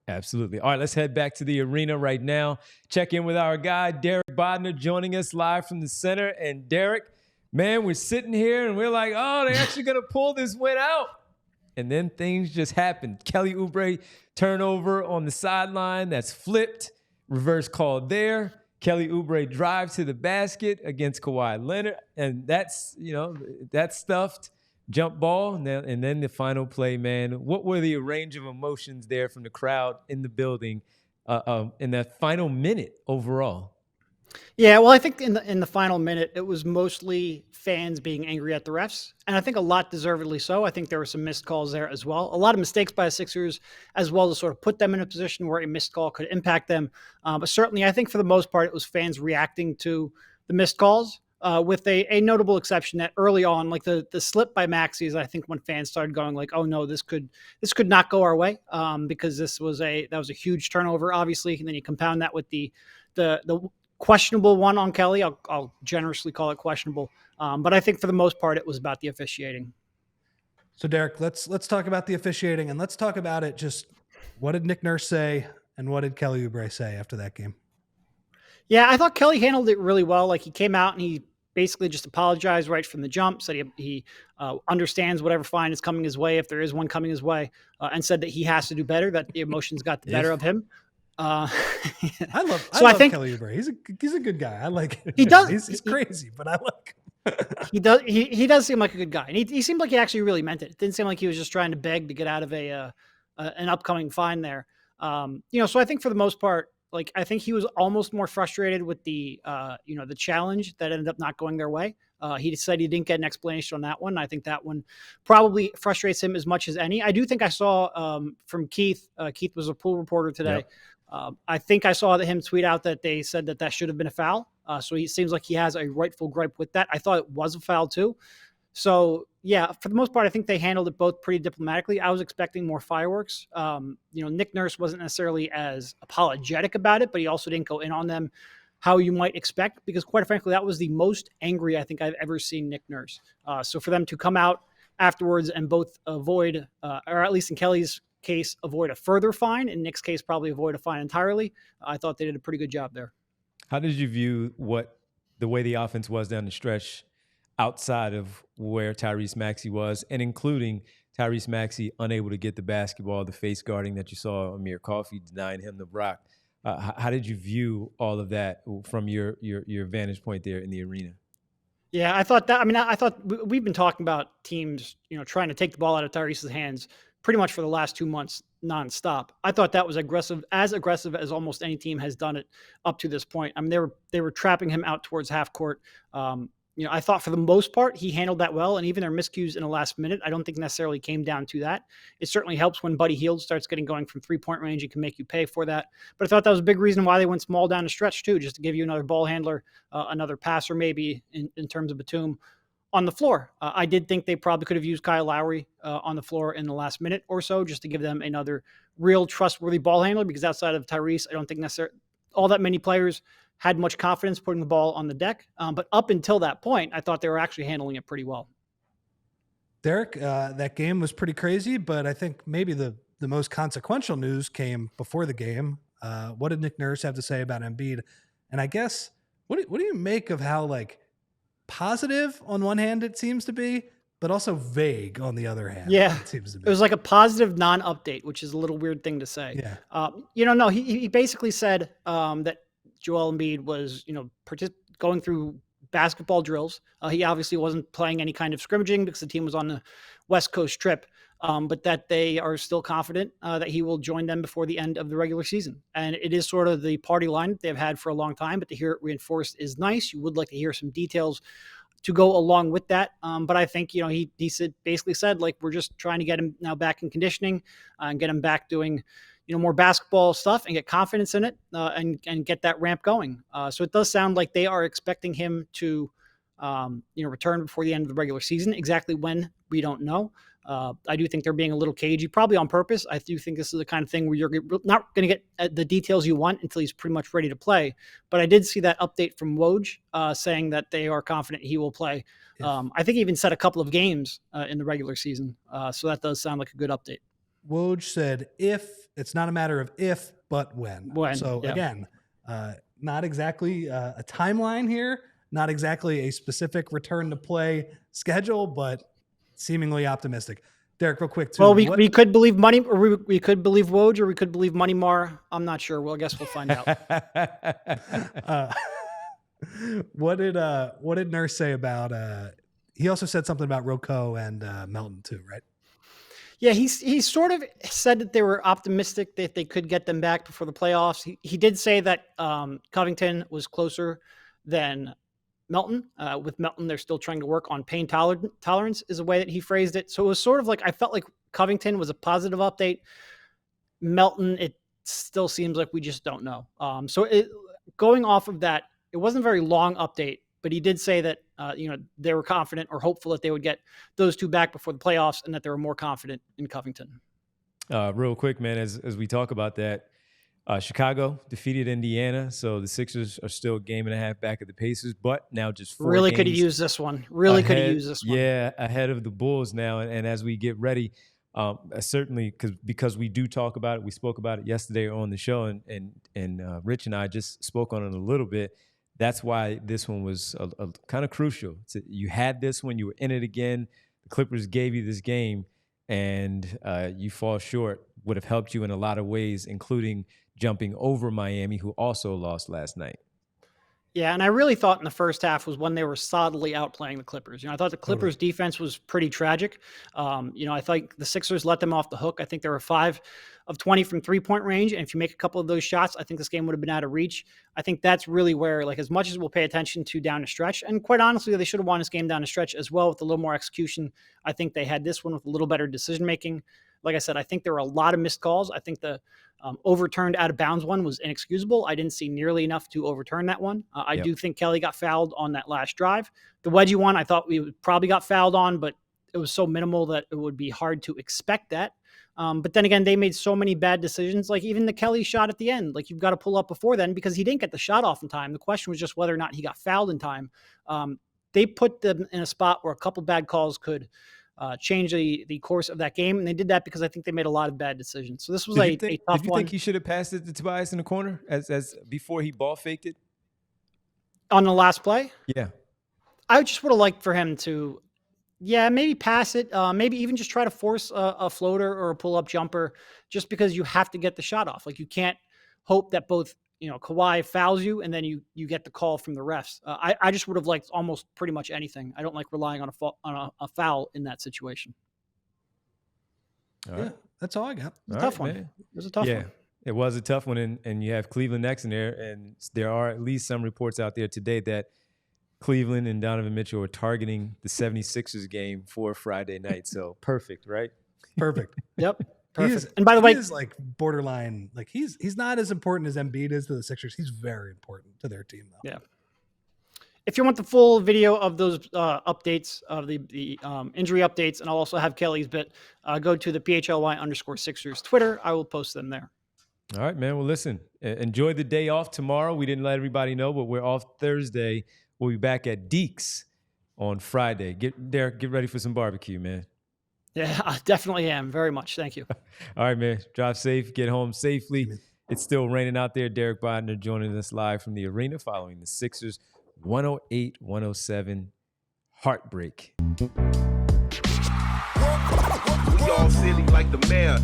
Absolutely. All right, let's head back to the arena right now. Check in with our guy, Derek Bodner, joining us live from the center. And Derek, man, we're sitting here and we're like, oh, they're actually going to pull this win out. And then things just happened. Kelly Oubre turnover on the sideline. That's flipped. Reverse call there. Kelly Oubre drive to the basket against Kawhi Leonard. And that's, that's stuffed. Jump ball, and then the final play, man. What were the range of emotions there from the crowd in the building in that final minute overall? Yeah, well, I think in the final minute, it was mostly fans being angry at the refs, and I think a lot deservedly so. I think there were some missed calls there as well. A lot of mistakes by the Sixers as well to sort of put them in a position where a missed call could impact them. But certainly, I think for the most part, it was fans reacting to the missed calls. With a notable exception that early on, like the slip by Maxey is, I think, when fans started going like, "Oh no, this could not go our way," because that was a huge turnover, obviously, and then you compound that with the questionable one on Kelly. I'll generously call it questionable, but I think for the most part, it was about the officiating. So Derek, let's talk about the officiating, and let's talk about it. Just what did Nick Nurse say, and what did Kelly Oubre say after that game? Yeah, I thought Kelly handled it really well. Like, he came out and he basically just apologized right from the jump, said he understands whatever fine is coming his way, if there is one coming his way, and said that he has to do better, that the emotions got the better of him. I love Kelly Oubre. He's a good guy. I like him. He does. He's crazy, but I like him. He does seem like a good guy. And he seemed like he actually really meant it. It didn't seem like he was just trying to beg to get out of an upcoming fine there. So I think for the most part, like, I think he was almost more frustrated with the challenge that ended up not going their way. He said he didn't get an explanation on that one. I think that one probably frustrates him as much as any. I do think I saw from Keith. Keith was a pool reporter today. Yep. I think I saw him tweet out that they said that should have been a foul. So he seems like he has a rightful gripe with that. I thought it was a foul too. So, yeah, for the most part, I think they handled it both pretty diplomatically. I was expecting more fireworks. Nick Nurse wasn't necessarily as apologetic about it, but he also didn't go in on them how you might expect, because quite frankly, that was the most angry I think I've ever seen Nick Nurse. So for them to come out afterwards and both avoid, or at least in Kelly's case, avoid a further fine, in Nick's case, probably avoid a fine entirely, I thought they did a pretty good job there. How did you view the way the offense was down the stretch, outside of where Tyrese Maxey was, and including Tyrese Maxey unable to get the basketball, the face guarding that you saw Amir Coffey denying him the rock? How did you view all of that from your vantage point there in the arena? Yeah, I thought we've been talking about teams, trying to take the ball out of Tyrese's hands pretty much for the last 2 months nonstop. I thought that was as aggressive as almost any team has done it up to this point. I mean, they were trapping him out towards half court. I thought for the most part, he handled that well. And even their miscues in the last minute, I don't think necessarily came down to that. It certainly helps when Buddy Hield starts getting going from 3-point range. It can make you pay for that. But I thought that was a big reason why they went small down the stretch too, just to give you another ball handler, another passer maybe in terms of Batum on the floor. I did think they probably could have used Kyle Lowry on the floor in the last minute or so, just to give them another real trustworthy ball handler, because outside of Tyrese, I don't think necessarily all that many players had much confidence putting the ball on the deck. But up until that point, I thought they were actually handling it pretty well. Derek, that game was pretty crazy, but I think maybe the most consequential news came before the game. What did Nick Nurse have to say about Embiid? And I guess, what do you make of how, like, positive on one hand it seems to be, but also vague on the other hand? Yeah, it seems to be. It was like a positive non-update, which is a little weird thing to say. Yeah. No, he basically said that Joel Embiid was, going through basketball drills. He obviously wasn't playing any kind of scrimmaging because the team was on the West Coast trip, but that they are still confident that he will join them before the end of the regular season. And it is sort of the party line that they've had for a long time, but to hear it reinforced is nice. You would like to hear some details to go along with that. But I think, he basically said, like, we're just trying to get him now back in conditioning and get him back doing, more basketball stuff and get confidence in it and get that ramp going. So it does sound like they are expecting him to, return before the end of the regular season. Exactly when, we don't know. I do think they're being a little cagey, probably on purpose. I do think this is the kind of thing where you're not going to get the details you want until he's pretty much ready to play. But I did see that update from Woj saying that they are confident he will play. I think he even said a couple of games in the regular season. So that does sound like a good update. Woj said if. It's not a matter of if, but when. So again, not exactly a timeline here, not exactly a specific return to play schedule, but seemingly optimistic. Derek, real quick too. Well, we could believe money, or we could believe Woj, or we could believe Money Mar. I'm not sure. Well, I guess we'll find out. What did Nurse say about? He also said something about Rocco and Melton too, right? Yeah, he sort of said that they were optimistic that they could get them back before the playoffs. He did say that Covington was closer than Melton. With Melton, they're still trying to work on pain tolerance is the way that he phrased it. So it was sort of like, I felt like Covington was a positive update. Melton, it still seems like we just don't know. Going off of that, it wasn't a very long update, but he did say that they were confident or hopeful that they would get those two back before the playoffs, and that they were more confident in Covington. Real quick, man, as we talk about that, Chicago defeated Indiana, so the Sixers are still a game and a half back of the Pacers, but now just 4 really games could have used this one. Yeah, ahead of the Bulls now, and as we get ready, certainly because we do talk about it. We spoke about it yesterday on the show, and Rich and I just spoke on it a little bit. That's why this one was a kind of crucial. You had this when you were in it again. The Clippers gave you this game, and you fall short. Would have helped you in a lot of ways, including jumping over Miami, who also lost last night. Yeah, and I really thought in the first half was when they were solidly outplaying the Clippers. I thought the Clippers defense was pretty tragic. I think the Sixers let them off the hook. I think there were 5 of 20 from three-point range, and if you make a couple of those shots, I think this game would have been out of reach. I think that's really where, like, as much as we'll pay attention to down the stretch, and quite honestly, they should have won this game down the stretch as well with a little more execution. I think they had this one with a little better decision-making. Like I said, I think there were a lot of missed calls. I think the overturned out of bounds one was inexcusable. I didn't see nearly enough to overturn that one. I do think Kelly got fouled on that last drive. The wedgie one, I thought we probably got fouled on, but it was so minimal that it would be hard to expect that. But then again, they made so many bad decisions. Like even the Kelly shot at the end, like you've got to pull up before then because he didn't get the shot off in time. The question was just whether or not he got fouled in time. They put them in a spot where a couple bad calls could change the course of that game. And they did that because I think they made a lot of bad decisions. So this was a tough one. Did you think he should have passed it to Tobias in the corner as before he ball faked it? On the last play? Yeah. I just would have liked for him to, maybe pass it. Maybe even just try to force a floater or a pull-up jumper just because you have to get the shot off. Like you can't hope that both, Kawhi fouls you and then you get the call from the refs. I just would have liked almost pretty much anything. I don't like relying on a foul in that situation. Yeah, that's all I got. It was a tough one. Man. It was a tough one. It was a tough one, and you have Cleveland next in there, and there are at least some reports out there today that Cleveland and Donovan Mitchell are targeting the 76ers game for Friday night. So perfect, right? Perfect. Yep. Perfect. And by the way, he's like borderline, like he's not as important as Embiid is to the Sixers. He's very important to their team, though. Yeah. If you want the full video of those updates of the injury updates, and I'll also have Kelly's bit, go to the PHLY_Sixers Twitter. I will post them there. All right, man. Well, listen, enjoy the day off tomorrow. We didn't let everybody know, but we're off Thursday. We'll be back at Deeks on Friday. Derek, get ready for some barbecue, man. Yeah, I definitely am. Very much. Thank you. All right, man. Drive safe. Get home safely. It's still raining out there. Derek Bodner joining us live from the arena following the Sixers 108-107 heartbreak. We all silly like the mayor.